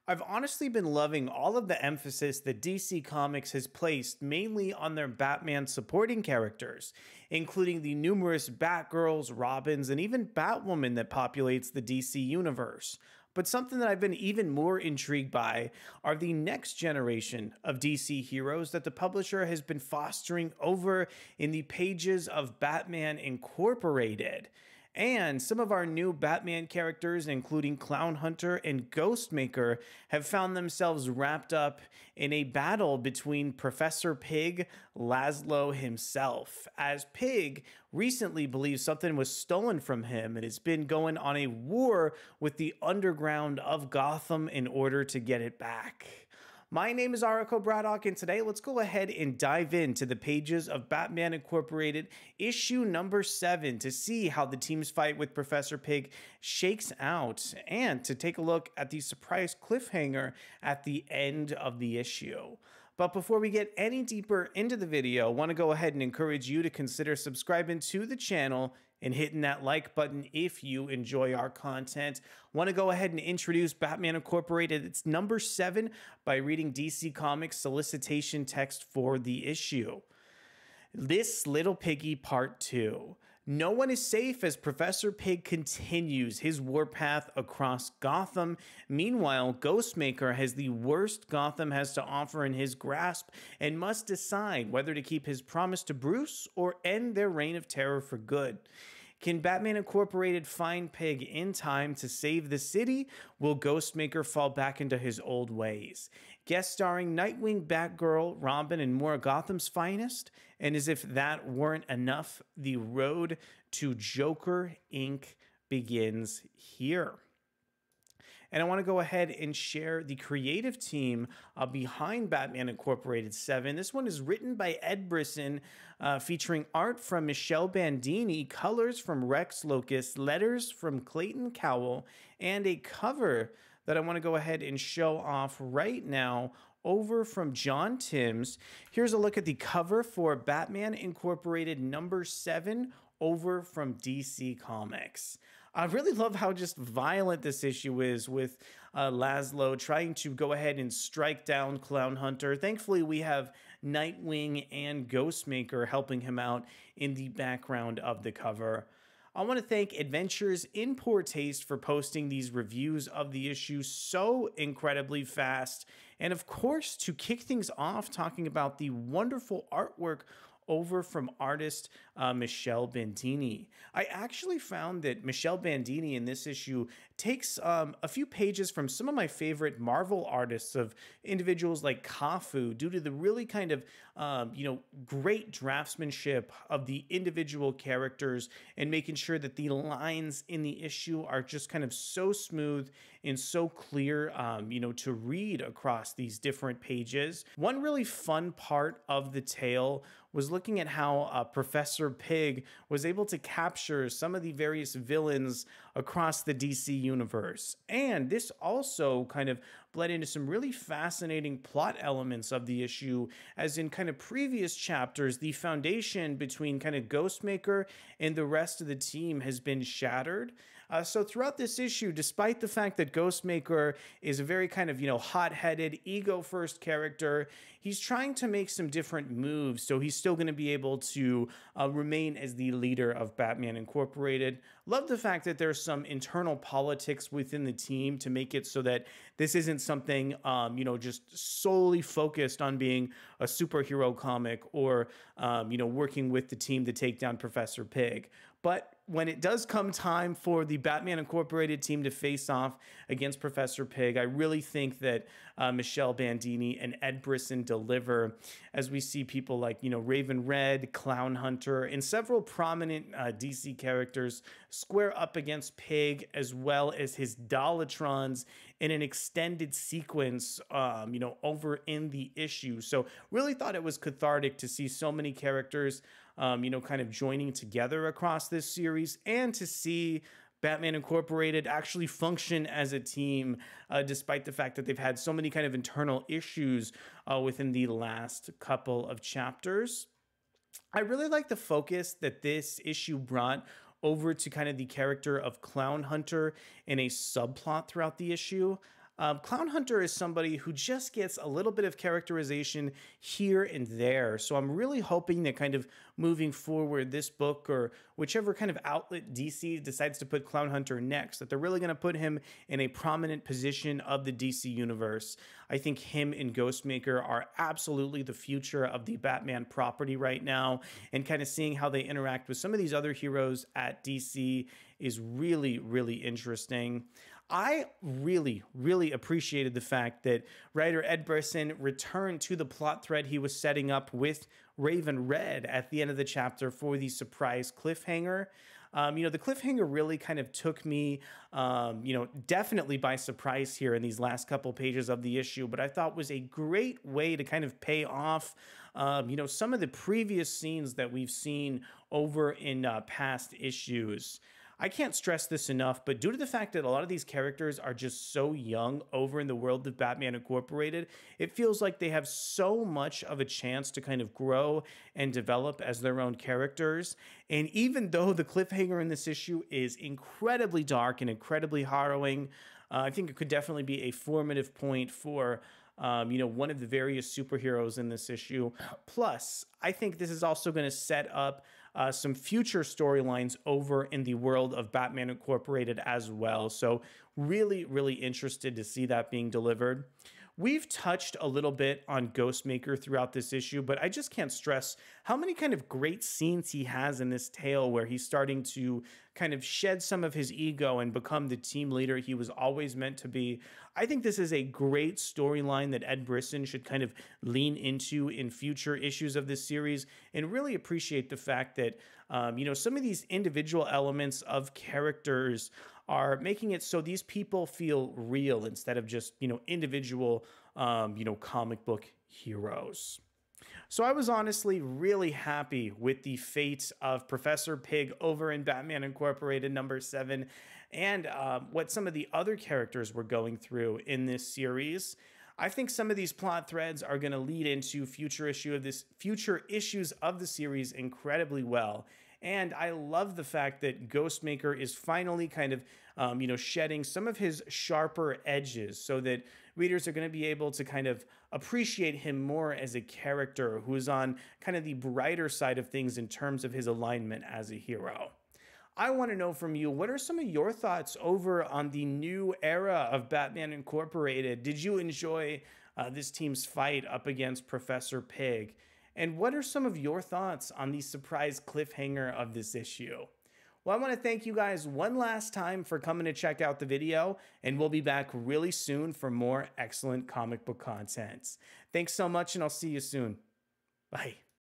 I've honestly been loving all of the emphasis that DC Comics has placed mainly on their Batman supporting characters, including the numerous Batgirls, Robins, and even Batwoman that populates the DC universe. But something that I've been even more intrigued by are the next generation of DC heroes that the publisher has been fostering over in the pages of Batman Incorporated. And some of our new Batman characters, including Clown Hunter and Ghostmaker, have found themselves wrapped up in a battle between Professor Pyg, Laszlo himself, as Pyg recently believes something was stolen from him and has been going on a war with the underground of Gotham in order to get it back. My name is Arako Braddock, and today let's go ahead and dive into the pages of Batman Incorporated issue number 7 to see how the team's fight with Professor Pyg shakes out and to take a look at the surprise cliffhanger at the end of the issue. But before we get any deeper into the video, I want to go ahead and encourage you to consider subscribing to the channel and hitting that like button if you enjoy our content. I want to go ahead and introduce Batman Incorporated. It's number 7 by reading DC Comics solicitation text for the issue. This Little Piggy Part 2. No one is safe as Professor Pyg continues his warpath across Gotham. Meanwhile, Ghostmaker has the worst Gotham has to offer in his grasp and must decide whether to keep his promise to Bruce or end their reign of terror for good. Can Batman Incorporated find Pyg in time to save the city? Will Ghostmaker fall back into his old ways? Guest starring Nightwing, Batgirl, Robin, and more Gotham's finest. And as if that weren't enough, the road to Joker Inc. begins here. And I want to go ahead and share the creative team behind Batman Incorporated 7. This one is written by Ed Brisson, featuring art from Michele Bandini, colors from Rex Lokus, letters from Clayton Cowles, and a cover that I want to go ahead and show off right now over from John Timms. Here's a look at the cover for Batman Incorporated number 7 over from DC Comics. I really love how just violent this issue is with Laszlo trying to go ahead and strike down Clown Hunter. Thankfully, we have Nightwing and Ghostmaker helping him out in the background of the cover. I want to thank Adventures in Poor Taste for posting these reviews of the issue so incredibly fast. And of course, to kick things off, talking about the wonderful artwork over from artist Michele Bandini. I actually found that Michele Bandini in this issue takes a few pages from some of my favorite Marvel artists of individuals like Kafu due to the really kind of, great draftsmanship of the individual characters and making sure that the lines in the issue are just kind of so smooth and so clear, to read across these different pages. One really fun part of the tale was looking at how Professor Pyg was able to capture some of the various villains across the DC universe. And this also kind of bled into some really fascinating plot elements of the issue, as in kind of previous chapters, the foundation between kind of Ghostmaker and the rest of the team has been shattered. So throughout this issue, despite the fact that Ghostmaker is a very kind of, hot-headed, ego-first character, he's trying to make some different moves, so he's still going to be able to remain as the leader of Batman Incorporated. Love the fact that there's some internal politics within the team to make it so that this isn't something, just solely focused on being a superhero comic or, working with the team to take down Professor Pyg. But when it does come time for the Batman Incorporated team to face off against Professor Pyg, I really think that Michele Bandini and Ed Brisson deliver, as we see people like, Raven Red, Clown Hunter, and several prominent DC characters square up against Pyg, as well as his Dollatrons in an extended sequence, over in the issue. So really thought it was cathartic to see so many characters kind of joining together across this series, and to see Batman Incorporated actually function as a team, despite the fact that they've had so many kind of internal issues within the last couple of chapters. I really like the focus that this issue brought over to kind of the character of Clown Hunter in a subplot throughout the issue. Clown Hunter is somebody who just gets a little bit of characterization here and there. So I'm really hoping that kind of moving forward, this book or whichever kind of outlet DC decides to put Clown Hunter next, that they're really going to put him in a prominent position of the DC universe. I think him and Ghostmaker are absolutely the future of the Batman property right now, and kind of seeing how they interact with some of these other heroes at DC is really, really interesting. I really, really appreciated the fact that writer Ed Brisson returned to the plot thread he was setting up with Raven Red at the end of the chapter for the surprise cliffhanger. The cliffhanger really kind of took me, definitely by surprise here in these last couple pages of the issue, but I thought was a great way to kind of pay off, some of the previous scenes that we've seen over in past issues. I can't stress this enough, but due to the fact that a lot of these characters are just so young over in the world of Batman Incorporated, it feels like they have so much of a chance to kind of grow and develop as their own characters. And even though the cliffhanger in this issue is incredibly dark and incredibly harrowing, I think it could definitely be a formative point for one of the various superheroes in this issue. Plus, I think this is also going to set up some future storylines over in the world of Batman Incorporated as well. So really, really interested to see that being delivered. We've touched a little bit on Ghostmaker throughout this issue, but I just can't stress how many kind of great scenes he has in this tale where he's starting to kind of shed some of his ego and become the team leader he was always meant to be. I think this is a great storyline that Ed Brisson should kind of lean into in future issues of this series, and really appreciate the fact that, some of these individual elements of characters are making it so these people feel real instead of just, individual, comic book heroes. So I was honestly really happy with the fate of Professor Pyg over in Batman Incorporated #7, and what some of the other characters were going through in this series. I think some of these plot threads are going to lead into future issues of the series incredibly well. And I love the fact that Ghostmaker is finally kind of, shedding some of his sharper edges, so that readers are going to be able to kind of appreciate him more as a character who is on kind of the brighter side of things in terms of his alignment as a hero. I want to know from you, what are some of your thoughts over on the new era of Batman Incorporated? Did you enjoy this team's fight up against Professor Pyg? And what are some of your thoughts on the surprise cliffhanger of this issue? Well, I want to thank you guys one last time for coming to check out the video, and we'll be back really soon for more excellent comic book content. Thanks so much, and I'll see you soon. Bye.